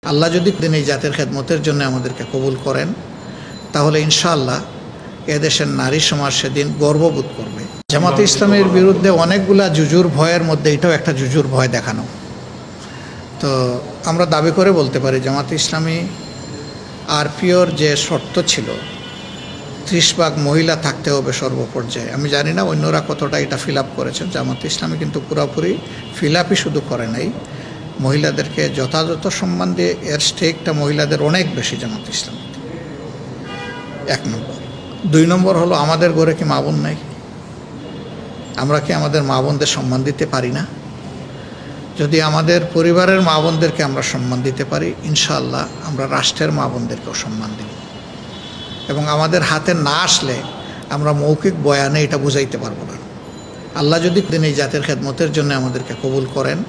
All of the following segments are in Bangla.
আল্লাহ যদি দিন এই জাতের খেদমতের জন্য আমাদেরকে কবুল করেন, তাহলে ইনশাআল্লাহ এদেশের নারী সমাজ সেদিন গর্ববোধ করবে। জামাতে ইসলামের বিরুদ্ধে অনেকগুলা জুজুর ভয়ের মধ্যে এটাও একটা জুজুর ভয় দেখানো। তো আমরা দাবি করে বলতে পারি জামাতে ইসলামী আরপিওর যে শর্ত ছিল 30 ভাগ মহিলা থাকতে হবে সর্বপর্যায়ে, আমি জানি না অন্যরা কতটা এটা ফিল আপ করেছেন। জামাতে ইসলামী কিন্তু পুরোপুরি ফিল আপই শুধু করে নাই, মহিলাদেরকে যথাযথ সম্মান দিয়ে এর স্টেকটা মহিলাদের অনেক বেশি জামাতে ইসলামী। 1 নম্বর। 2 নম্বর হলো আমাদের ঘরে কি মা বোন নাই? আমরা কি আমাদের মা বোনদের সম্মান দিতে পারি না? যদি আমাদের পরিবারের মা বোনদেরকে আমরা সম্মান দিতে পারি, ইনশাআল্লাহ আমরা রাষ্ট্রের মা বোনদেরকেও সম্মান দেব। এবং আমাদের হাতে না আসলে আমরা মৌখিক বয়ানে এটা বুঝাইতে পারবো না। আল্লাহ যদি দিন এই জাতের খেদমতের জন্য আমাদেরকে কবুল করেন,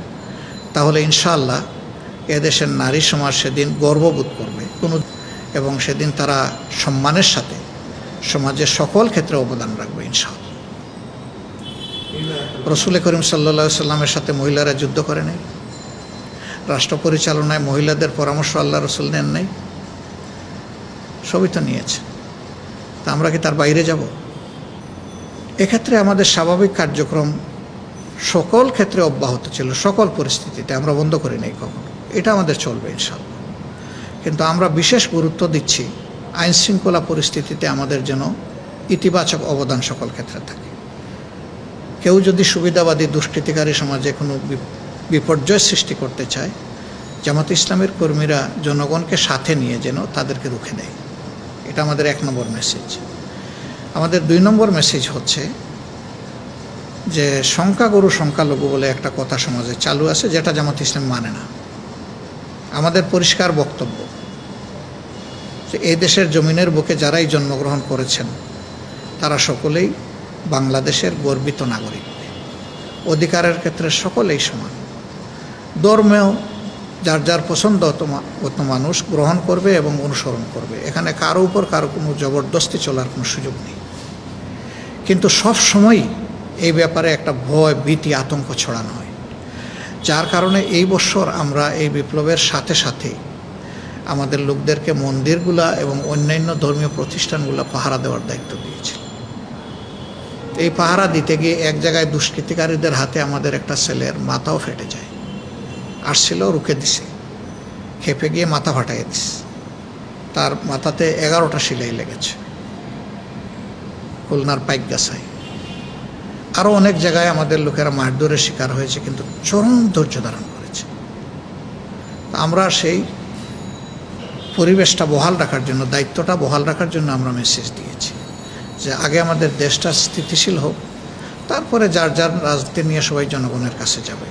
তাহলে ইনশাআল্লাহ এদেশের নারী সমাজ সেদিন গর্ববোধ করবে এবং সেদিন তারা সম্মানের সাথে সমাজের সকল ক্ষেত্রে অবদান রাখবে ইনশাআল্লাহ। রসুল করিম সাল্লাল্লাহু আলাইহি সাল্লামের সাথে মহিলারা যুদ্ধ করে নাই, রাষ্ট্র পরিচালনায় মহিলাদের পরামর্শ আল্লাহ রসুল নেন নাই, সবই তো নিয়েছে। তা আমরা কি তার বাইরে যাব? এক্ষেত্রে আমাদের স্বাভাবিক কার্যক্রম সকল ক্ষেত্রে অব্যাহত ছিল, সকল পরিস্থিতিতে আমরা বন্ধ করি নাই কখনো, এটা আমাদের চলবে ইনশাআল্লাহ। কিন্তু আমরা বিশেষ গুরুত্ব দিচ্ছি আইন শৃঙ্খলা পরিস্থিতিতে আমাদের যেন ইতিবাচক অবদান সকল ক্ষেত্রে থাকে। কেউ যদি সুবিধাবাদী দুষ্কৃতিকারী সমাজে কোনো বিপর্যয় সৃষ্টি করতে চায়, জামাতে ইসলামের কর্মীরা জনগণকে সাথে নিয়ে যেন তাদেরকে রুখে দেয়, এটা আমাদের 1 নম্বর মেসেজ। আমাদের 2 নম্বর মেসেজ হচ্ছে যে সংখ্যাগুরু সংখ্যালঘু বলে একটা কথা সমাজে চালু আছে, যেটা জামাতে ইসলাম মানে না। আমাদের পরিষ্কার বক্তব্য যে এই দেশের জমিনের বুকে যারাই জন্মগ্রহণ করেছেন তারা সকলেই বাংলাদেশের গর্বিত নাগরিক, অধিকারের ক্ষেত্রে সকলেই সমান। ধর্মেও যার যার পছন্দ অত মানুষ গ্রহণ করবে এবং অনুসরণ করবে, এখানে কারো উপর কারো কোনো জবরদস্তি চলার কোনো সুযোগ নেই। কিন্তু সব সময়ই এই ব্যাপারে একটা ভয়, ভীতি, আতঙ্ক ছড়ানো হয়, যার কারণে এই বছর আমরা এই বিপ্লবের সাথে সাথে আমাদের লোকদেরকে মন্দিরগুলা এবং অন্যান্য ধর্মীয় প্রতিষ্ঠানগুলো পাহারা দেওয়ার দায়িত্ব দিয়েছি। এই পাহারা দিতে গিয়ে এক জায়গায় দুষ্কৃতিকারীদের হাতে আমাদের একটা ছেলের মাথাও ফেটে যায়, আসছিল, রুখে দিছে, খেপে গিয়ে মাথা ফাটাইয়ে দিছে, তার মাথাতে 11টা সেলাই লেগেছে, খুলনার পাইকগাছায়। আরও অনেক জায়গায় আমাদের লোকেরা মারধরের শিকার হয়েছে, কিন্তু চরম ধৈর্য ধারণ করেছে। আমরা সেই পরিবেশটা বহাল রাখার জন্য, দায়িত্বটা বহাল রাখার জন্য আমরা মেসেজ দিয়েছি যে আগে আমাদের দেশটা স্থিতিশীল হোক, তারপরে যার যার রাজনীতি নিয়ে সবাই জনগণের কাছে যাবে,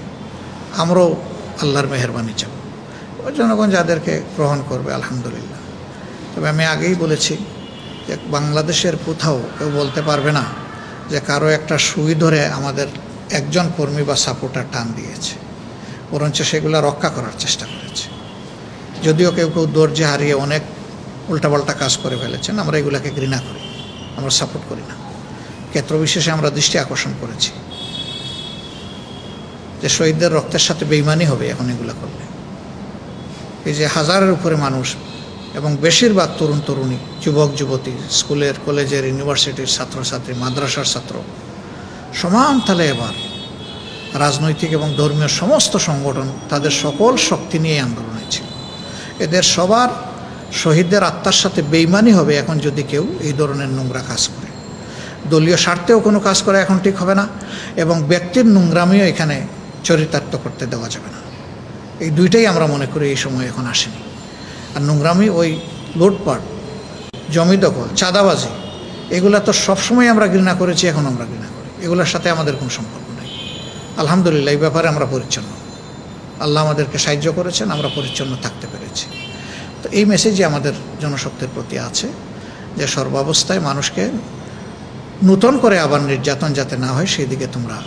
আমরাও আল্লাহর মেহেরবানি চাব, ওই জনগণ যাদেরকে গ্রহণ করবে আলহামদুলিল্লাহ। তবে আমি আগেই বলেছি যে বাংলাদেশের কোথাও কেউ বলতে পারবে না যে কারো একটা সুই ধরে আমাদের একজন কর্মী বা সাপোর্টার টান দিয়েছে, বরঞ্চ সেগুলো রক্ষা করার চেষ্টা করেছে। যদিও কেউ কেউ ধৈর্য হারিয়ে অনেক উল্টাপাল্টা কাজ করে ফেলেছেন, আমরা এগুলাকে ঘৃণা করি, আমরা সাপোর্ট করি না। ক্ষেত্রবিশেষে আমরা দৃষ্টি আকর্ষণ করেছি যে শহীদদের রক্তের সাথে বেইমানি হবে এখন এগুলো করলে। এই যে হাজারের উপরে মানুষ এবং বেশিরভাগ তরুণ তরুণী, যুবক যুবতী, স্কুলের, কলেজের, ইউনিভার্সিটির ছাত্রছাত্রী, মাদ্রাসার ছাত্র, সমান তালে এবার রাজনৈতিক এবং ধর্মীয় সমস্ত সংগঠন তাদের সকল শক্তি নিয়ে আন্দোলনে ছিল। এদের সবার শহীদদের আত্মার সাথে বেইমানি হবে এখন যদি কেউ এই ধরনের নোংরা কাজ করে। দলীয় স্বার্থেও কোনো কাজ করে এখন ঠিক হবে না, এবং ব্যক্তির নোংরামিও এখানে চরিতার্থ করতে দেওয়া যাবে না। এই দুইটাই আমরা মনে করি এই সময় এখন আসেনি। আর নোংরামি, ওই লুটপাট, জমি দখল, চাঁদাবাজি, এগুলা তো সবসময় আমরা ঘৃণা করেছি, এখন আমরা ঘৃণা করি, এগুলোর সাথে আমাদের কোনো সম্পর্ক নেই। আলহামদুলিল্লাহ এই ব্যাপারে আমরা পরিচ্ছন্ন, আল্লাহ আমাদেরকে সাহায্য করেছেন, আমরা পরিচ্ছন্ন থাকতে পেরেছি। তো এই মেসেজই আমাদের জনশক্তির প্রতি আছে যে সর্বাবস্থায় মানুষকে নূতন করে আবার নির্যাতন যাতে না হয় সেই দিকে তোমরা